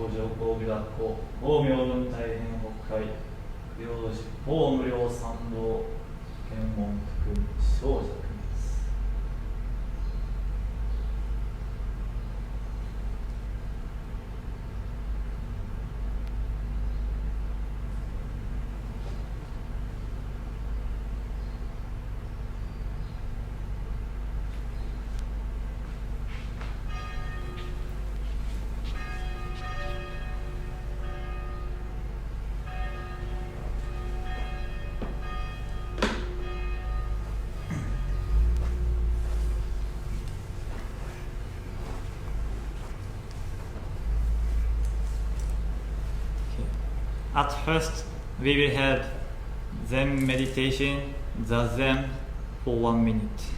上皇下学校法明文大変北海供養寺法無量参道検問福小尺です。At first, we will have Zen meditation, the Zen for 1 minute.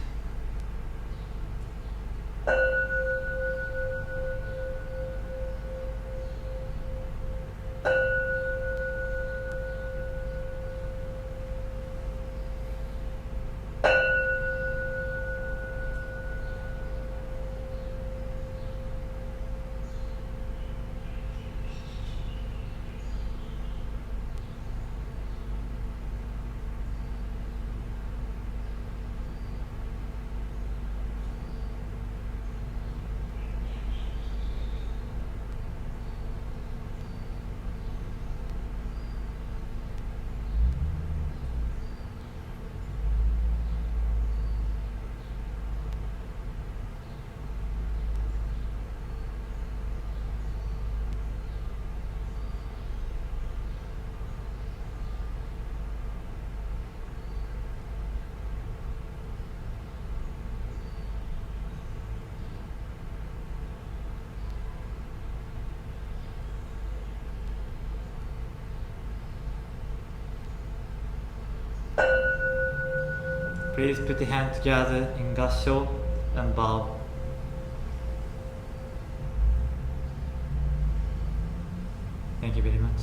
Please put your hands together in gassho and bow. Thank you very much.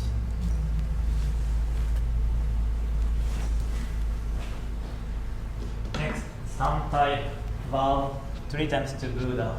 Next, Santai bow 3 times to Buddha.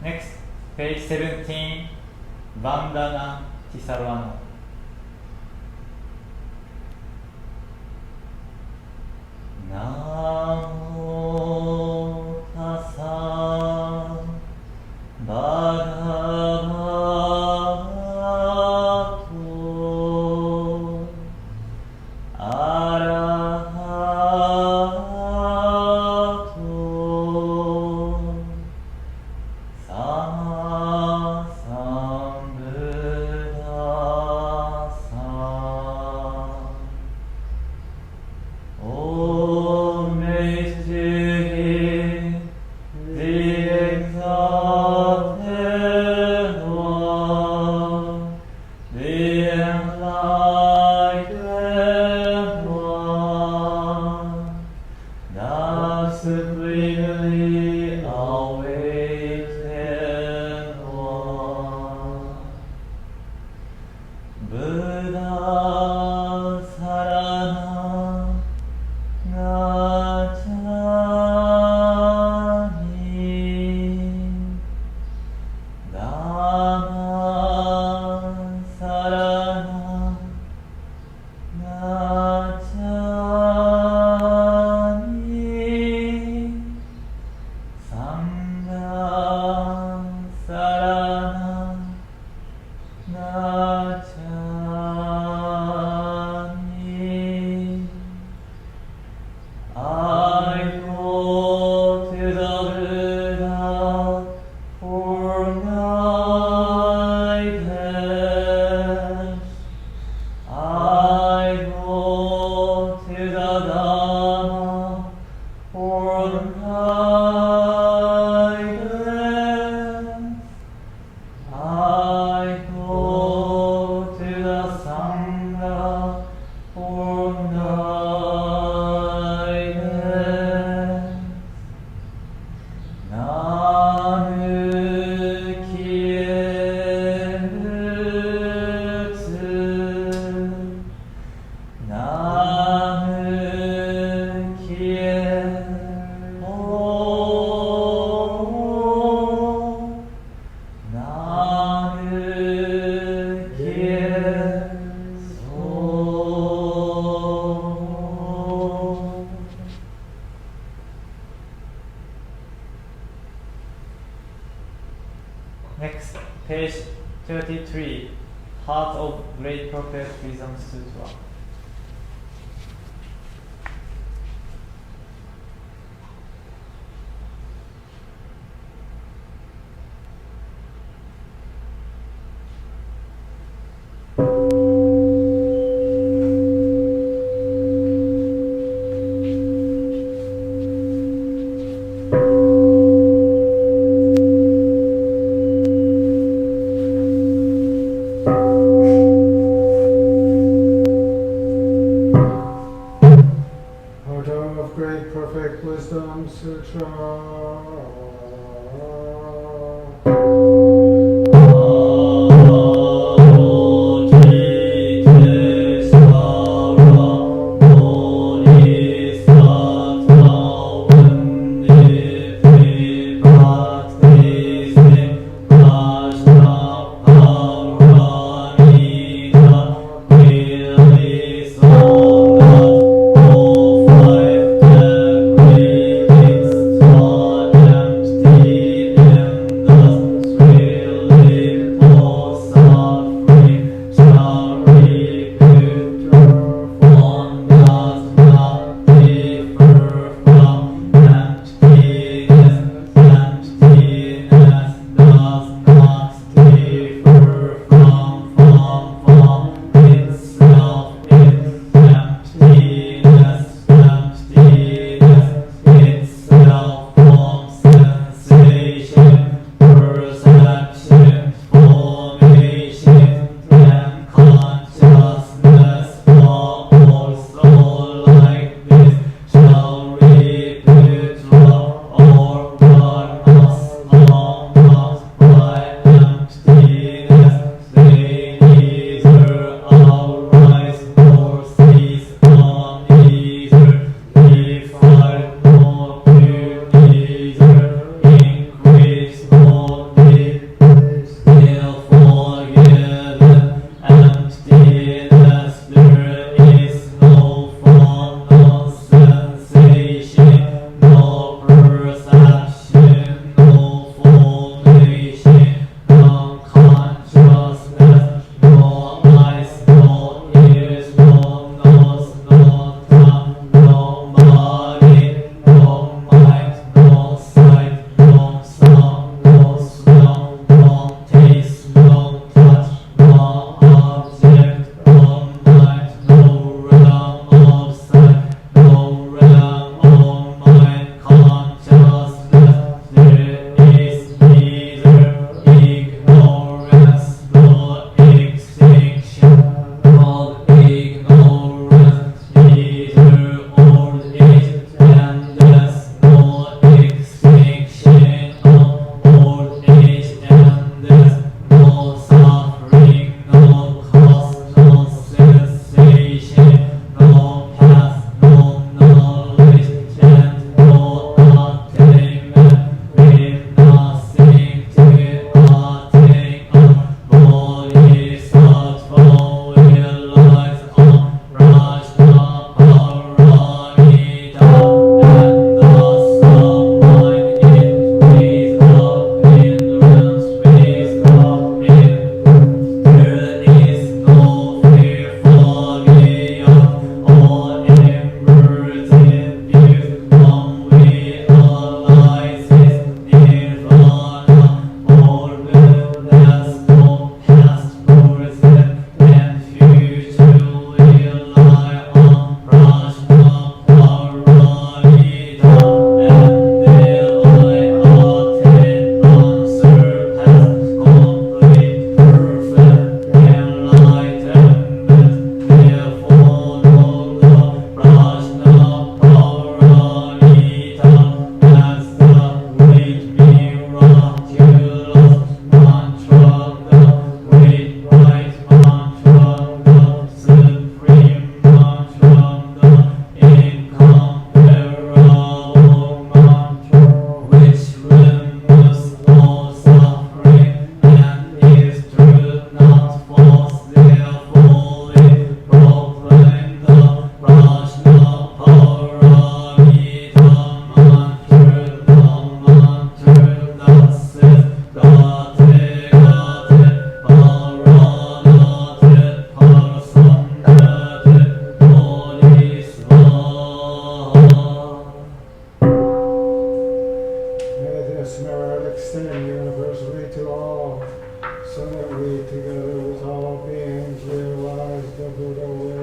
Next, page 17, Vandana Tisarvana. Namo tassa bhagavato arahato sama sambuddhassa. Next, page 33, Heart of Great Prophet Wisdom Sutra. Oh universally to all, so that we together with all beings realize the Buddha way.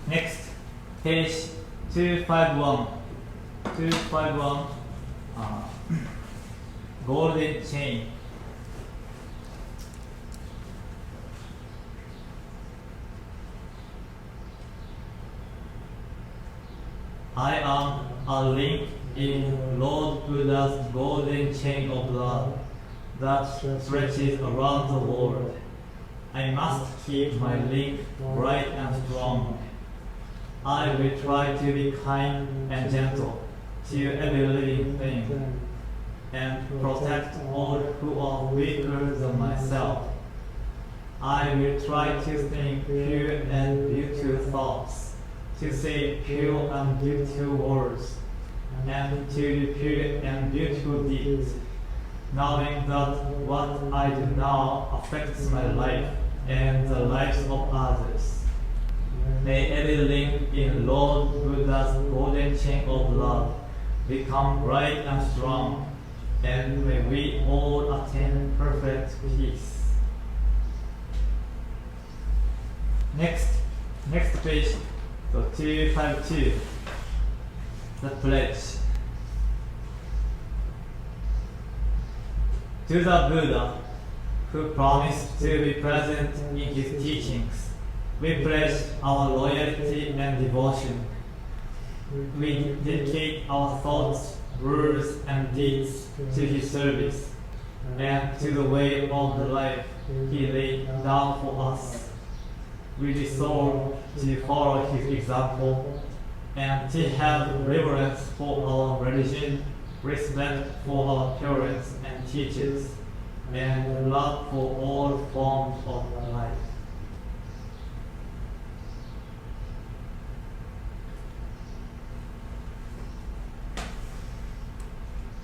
Next, page 251. 251, golden chain. I am a link in Lord Buddha's golden chain of love that stretches around the world. I must keep my link bright and strong. I will try to be kind and gentle to every living thing and protect all who are weaker than myself. I will try to think pure and beautiful thoughts, to say pure and beautiful words, and to do pure and beautiful deeds, knowing that what I do now affects my life and the lives of others. May every link in Lord Buddha's golden chain of love become bright and strong, and may we all attain perfect peace. Next page, so 252, the pledge. To the Buddha, who promised to be present in his teachings, we pledge our loyalty and devotion. We dedicate our thoughts, words, and deeds to his service and to the way of the life he laid down for us. We resolve to follow his example and to have reverence for our religion, respect for our parents and teachers, and love for all forms of life.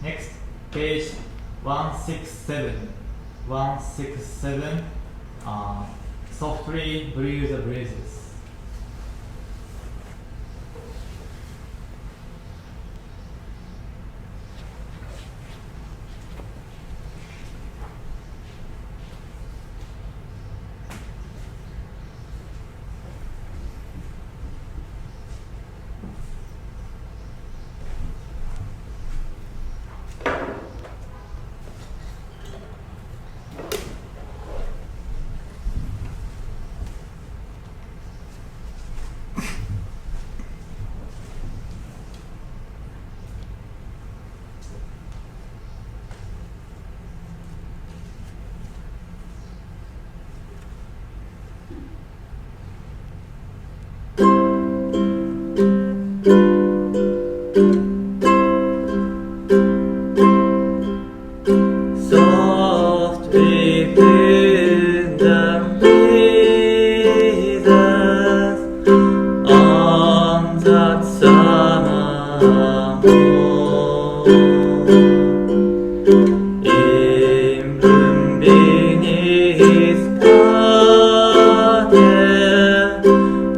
Next, page 167. 167, softly breathe the breezes. Softly breathe the breezes on that summer morn. In bloom beneath garden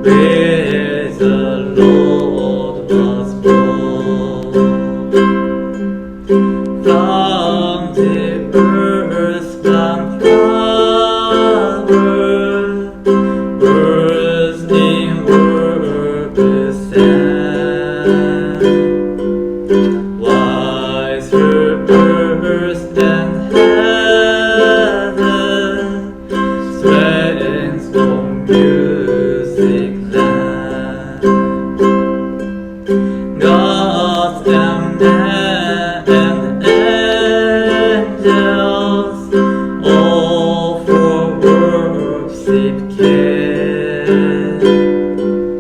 where the Lord was born. From the earth-bound flower, birds in warblers sang. Wiser earth than heaven, strength from music land.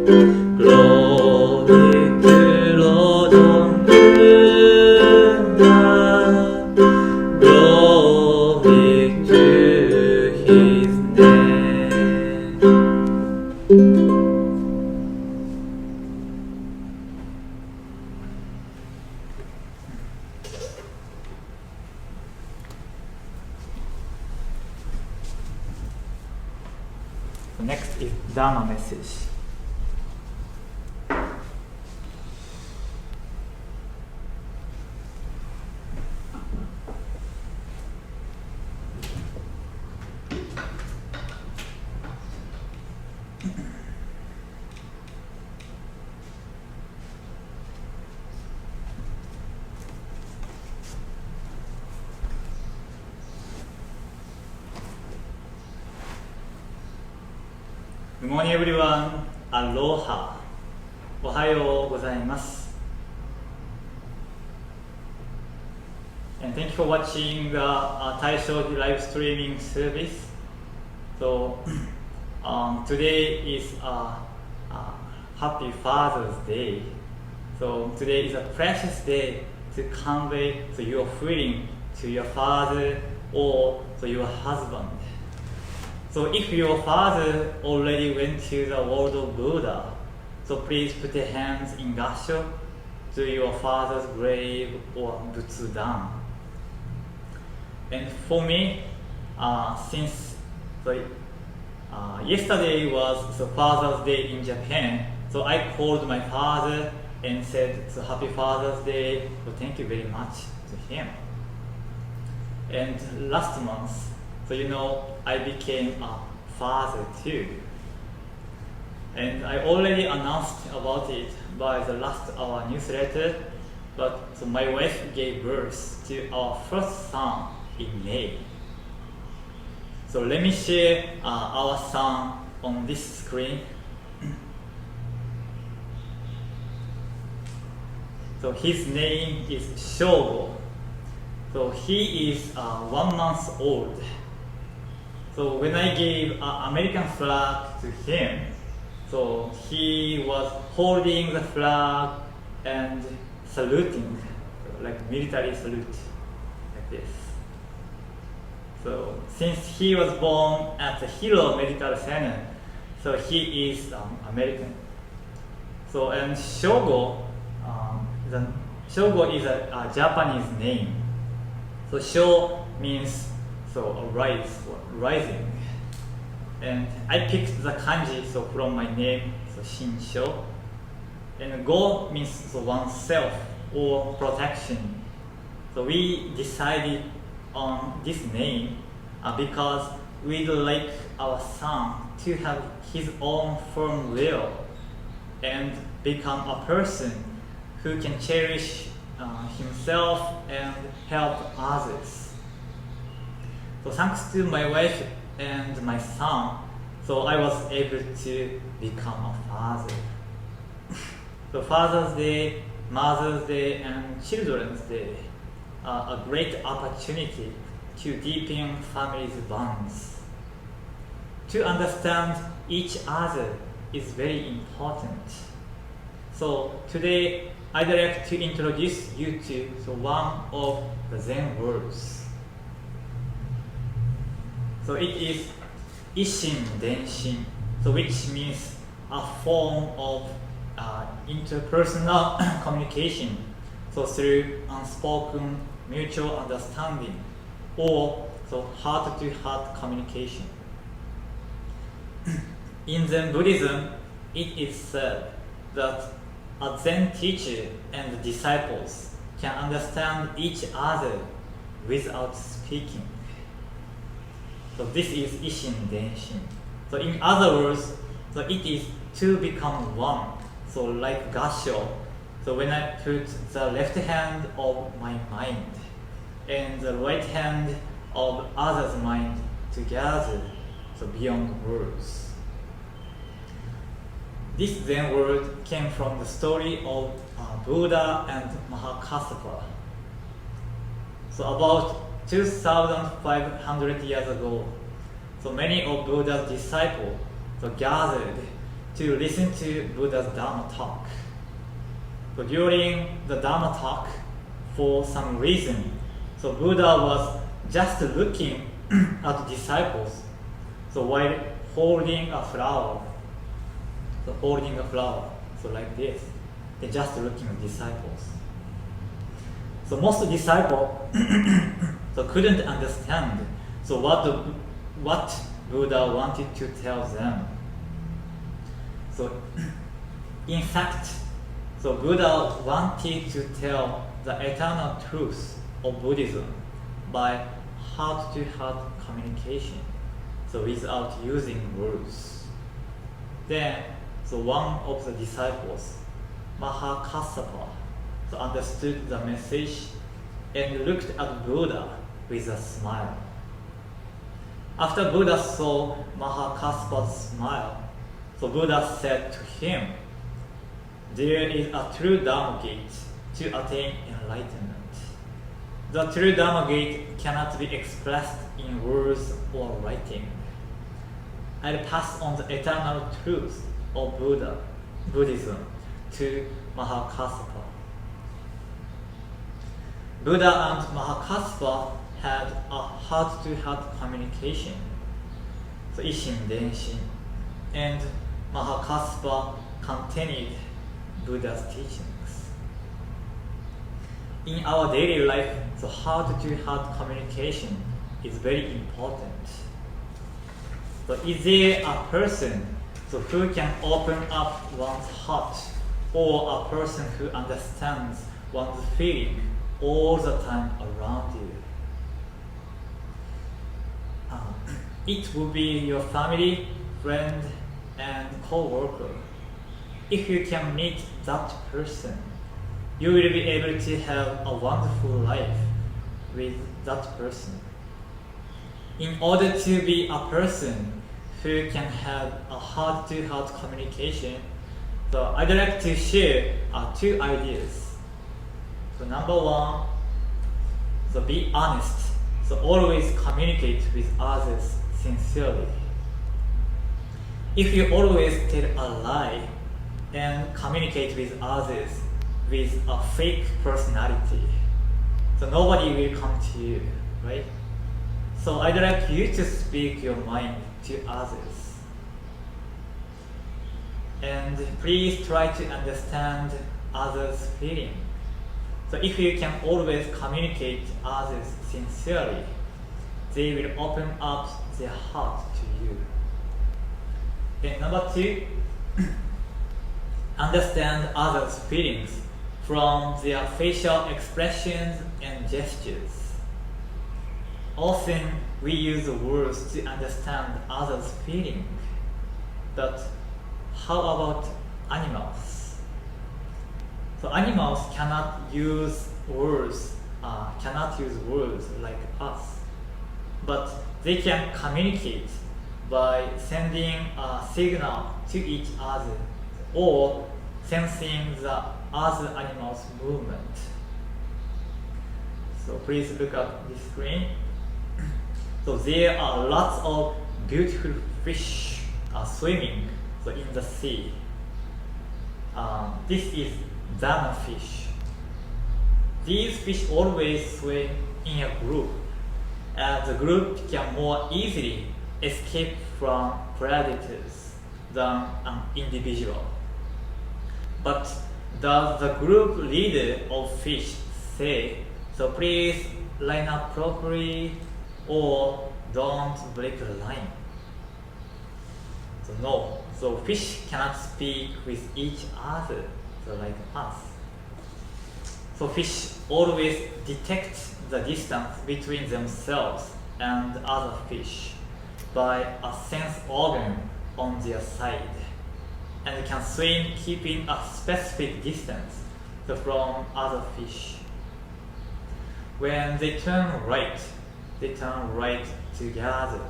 Glory to Lord on Buddha. Glory to His name. Next is Dharma message. Good morning everyone. Aloha. おはようございます。And thank you for watching the Taishoji live streaming service. So today is Happy Father's Day. So today is a precious day to convey your feeling to your father or to your husband. So if your father already went to the world of Buddha, so please put your hands in gassho to your father's grave or butsudan. And for me, since yesterday was the Father's Day in Japan, so I called my father and said, so Happy Father's Day, so thank you very much to him. And last month, so I became a father too. And I already announced about it by the last our newsletter, but so my wife gave birth to our first son in May. So let me share our son on this screen. So his name is Shogo. So he is 1 month old. So when I gave an American flag to him, so he was holding the flag and saluting, like military salute, like this. So since he was born at the Hiro Medical Center, so he is American. So and Shogo, Shogo is a Japanese name. So Sho means so rise or rising. And I picked the kanji so from my name, so Shinsho. And Go means so oneself or protection. So we decided on this name because we'd like our son to have his own firm will and become a person who can cherish himself and help others. So thanks to my wife and my son, so I was able to become a father. So Father's Day, Mother's Day, and Children's Day are a great opportunity to deepen families' bonds. To understand each other is very important. So today I'd like to introduce you to one of the Zen words. So it is Ishin Denshin, so which means a form of interpersonal communication, so through unspoken mutual understanding or so heart-to-heart communication. In Zen Buddhism, it is said that a Zen teacher and disciples can understand each other without speaking. So this is Ishin Denshin. So in other words, so it is to become one. So like gassho. So when I put the left hand of my mind and the right hand of others' mind together, so beyond words. This Zen word came from the story of Buddha and Mahakassapa. So about 2,500 years ago, so many of Buddha's disciples so gathered to listen to Buddha's Dharma talk. So during the Dharma talk, for some reason, so Buddha was just looking at disciples. So while holding a flower, so like this, they just looking at disciples. So most disciples so couldn't understand so what Buddha wanted to tell them. So in fact, so Buddha wanted to tell the eternal truth of Buddhism by heart-to-heart communication, so without using words. Then, so one of the disciples, Mahakassapa, so understood the message and looked at Buddha with a smile. After Buddha saw Mahakassapa's smile, so Buddha said to him, "There is a true Dharma gate to attain enlightenment. The true Dharma gate cannot be expressed in words or writing. I'll pass on the eternal truth of Buddhism to Mahakassapa." Buddha and Mahakassapa had a heart-to-heart communication, so Ishin Denshin, and Mahakassapa continued Buddha's teachings. In our daily life, so heart-to-heart communication is very important. So is there a person so who can open up one's heart, or a person who understands one's feeling all the time around you? It will be your family, friend, and co-worker. If you can meet that person, you will be able to have a wonderful life with that person. In order to be a person who can have a heart-to-heart communication, so I'd like to share two ideas. So number one, so be honest. So always communicate with others sincerely. If you always tell a lie and communicate with others with a fake personality, so nobody will come to you, right? So I'd like you to speak your mind to others. And please try to understand others' feeling. So if you can always communicate others sincerely, they will open up their heart to you. And number two, understand others' feelings from their facial expressions and gestures. Often we use words to understand others' feelings, but how about animals? So animals cannot use words like us, but they can communicate by sending a signal to each other or sensing the other animal's movement. So please look at this screen. So there are lots of beautiful fish swimming in the sea. This is Dharma fish. These fish always swim in a group, as the group can more easily escape from predators than an individual. But does the group leader of fish say, "So please line up properly," or "Don't break the line"? So no. So fish cannot speak with each other, so like us. So fish always detect the distance between themselves and other fish by a sense organ on their side, and can swim keeping a specific distance from other fish. When they turn right together.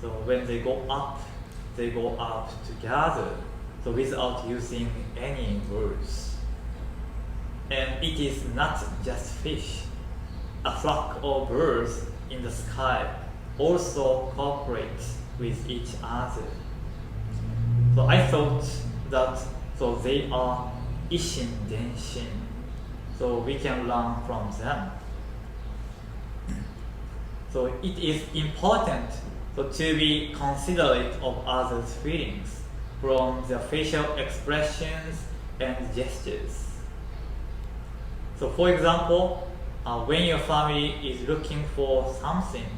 So when they go up together, so without using any words. And it is not just fish. A flock of birds in the sky also cooperate with each other. So I thought that so they are Ishin Denshin. So we can learn from them. So it is important to be considerate of others' feelings from their facial expressions and gestures. So for example, when your family is looking for something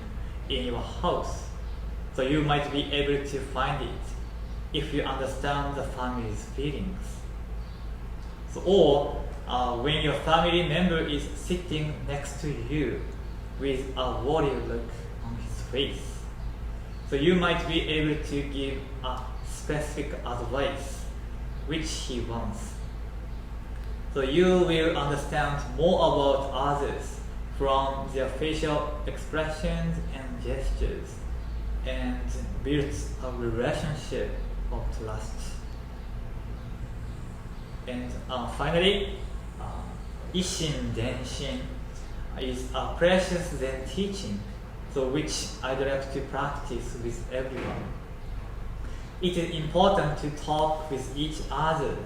in your house, so you might be able to find it if you understand the family's feelings. So, or when your family member is sitting next to you with a worried look on his face, so you might be able to give a specific advice which he wants. So you will understand more about others from their facial expressions and gestures and build a relationship of trust. And finally, Ishin Denshin is a precious Zen teaching, so which I'd like to practice with everyone. It is important to talk with each other,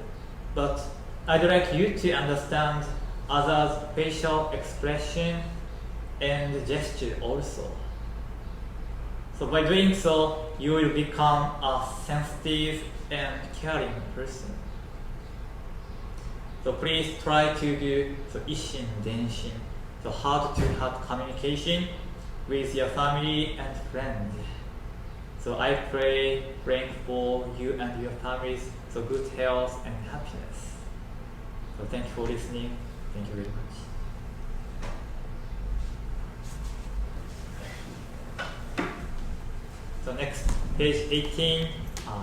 but I'd like you to understand others' facial expression and gesture also. So by doing so, you will become a sensitive and caring person. So please try to do Ishin Denshin, so heart-to-heart communication with your family and friends. So I praying for you and your families, so good health and happiness. So thank you for listening. Thank you very much. So next, page 18,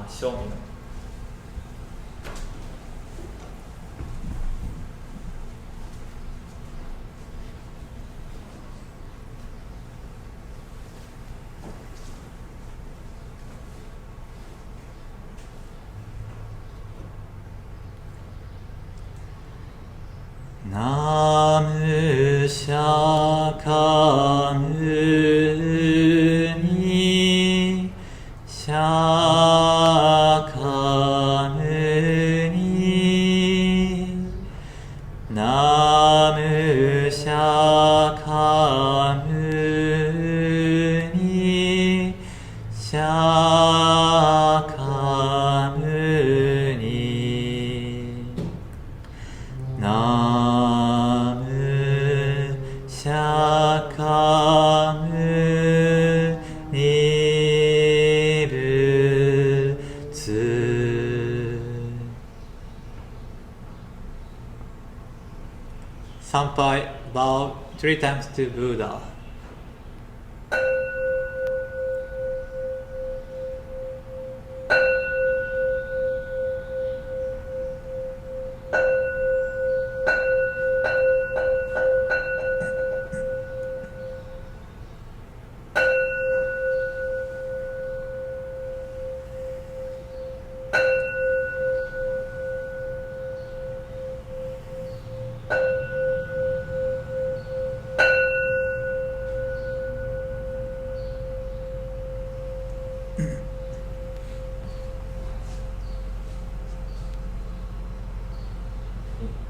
show me. ナムシャカムニシャカムニナムシャカムニシャカムニナムシャカムニブツ参拝 bow 3 times to Buddha.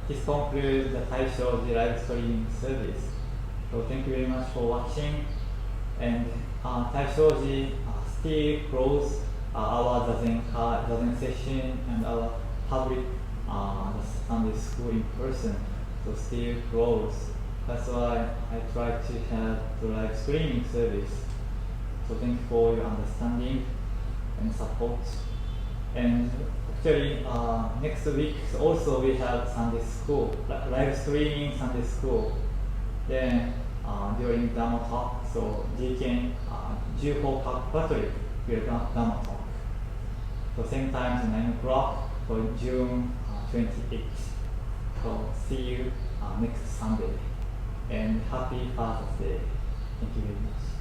This concludes the Taishoji live streaming service. So thank you very much for watching. And Taishoji still close our Zazen session and our public Sunday school in person. So still close. That's why I try to have the live streaming service. So thank you for your understanding and support. And actually, next week also we have Sunday school, live streaming Sunday school. Then during Dhamma talk, so Deacon Juho Patrick will Dhamma talk. So same time, 9 o'clock for June 28th. So see you next Sunday. And happy Father's Day. Thank you very much.